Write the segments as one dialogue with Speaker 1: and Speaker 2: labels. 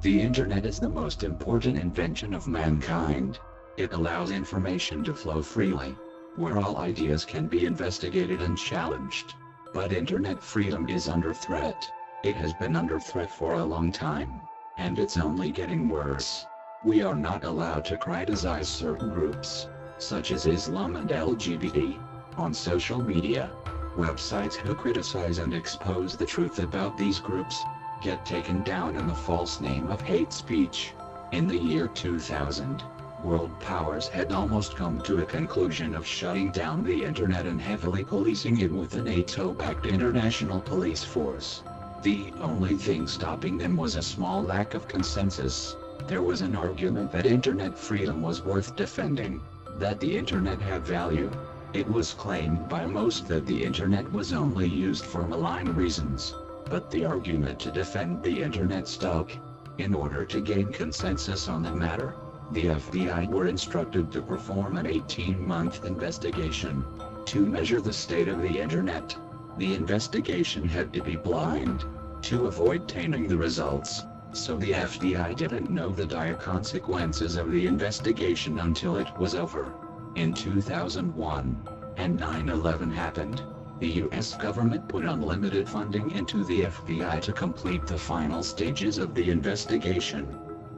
Speaker 1: The internet is the most important invention of mankind. It allows information to flow freely, where all ideas can be investigated and challenged. But internet freedom is under threat. It has been under threat for a long time, and it's only getting worse. We are not allowed to criticize certain groups, such as Islam and LGBT, on social media. Websites who criticize and expose the truth about these groups get taken down in the false name of hate speech. In the year 2000, world powers had almost come to a conclusion of shutting down the internet and heavily policing it with a NATO-backed international police force. The only thing stopping them was a small lack of consensus. There was an argument that internet freedom was worth defending, that the internet had value. It was claimed by most that the internet was only used for malign reasons, but the argument to defend the internet stuck. In order to gain consensus on the matter, the FBI were instructed to perform an 18-month investigation to measure the state of the internet. The investigation had to be blind to avoid tainting the results, so the FBI didn't know the dire consequences of the investigation until it was over. In 2001, and 9/11 happened, the US government put unlimited funding into the FBI to complete the final stages of the investigation.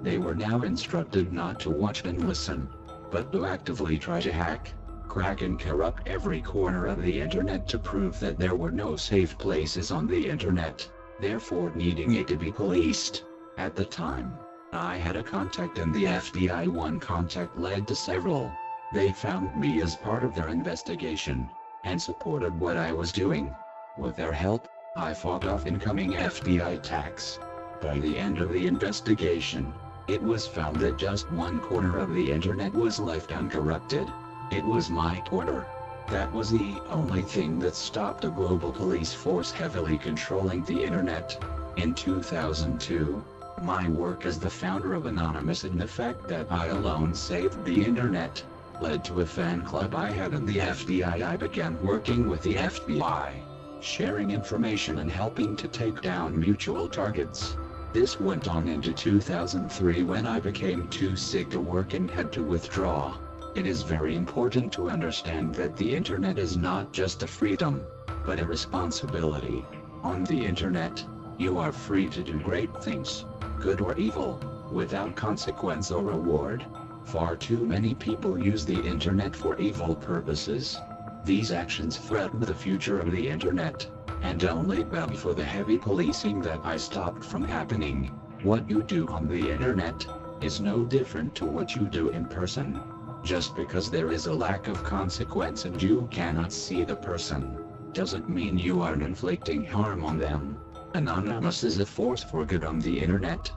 Speaker 1: They were now instructed not to watch and listen, but to actively try to hack, crack and corrupt every corner of the internet to prove that there were no safe places on the internet, therefore needing it to be policed. At the time, I had a contact in the FBI. One contact led to several. They found me as part of their investigation, and supported what I was doing. With their help, I fought off incoming FBI attacks. By the end of the investigation, it was found that just one corner of the internet was left uncorrupted. It was my corner. That was the only thing that stopped a global police force heavily controlling the internet. In 2002, my work as the founder of Anonymous and the fact that I alone saved the internet led to a fan club I had in the FBI. I began working with the FBI, sharing information and helping to take down mutual targets. This went on into 2003 when I became too sick to work and had to withdraw. It is very important to understand that the internet is not just a freedom, but a responsibility. On the internet, you are free to do great things, good or evil, without consequence or reward. Far too many people use the internet for evil purposes. These actions threaten the future of the internet, and only beg for the heavy policing that I stopped from happening. What you do on the internet is no different to what you do in person. Just because there is a lack of consequence and you cannot see the person, doesn't mean you aren't inflicting harm on them. Anonymous is a force for good on the internet.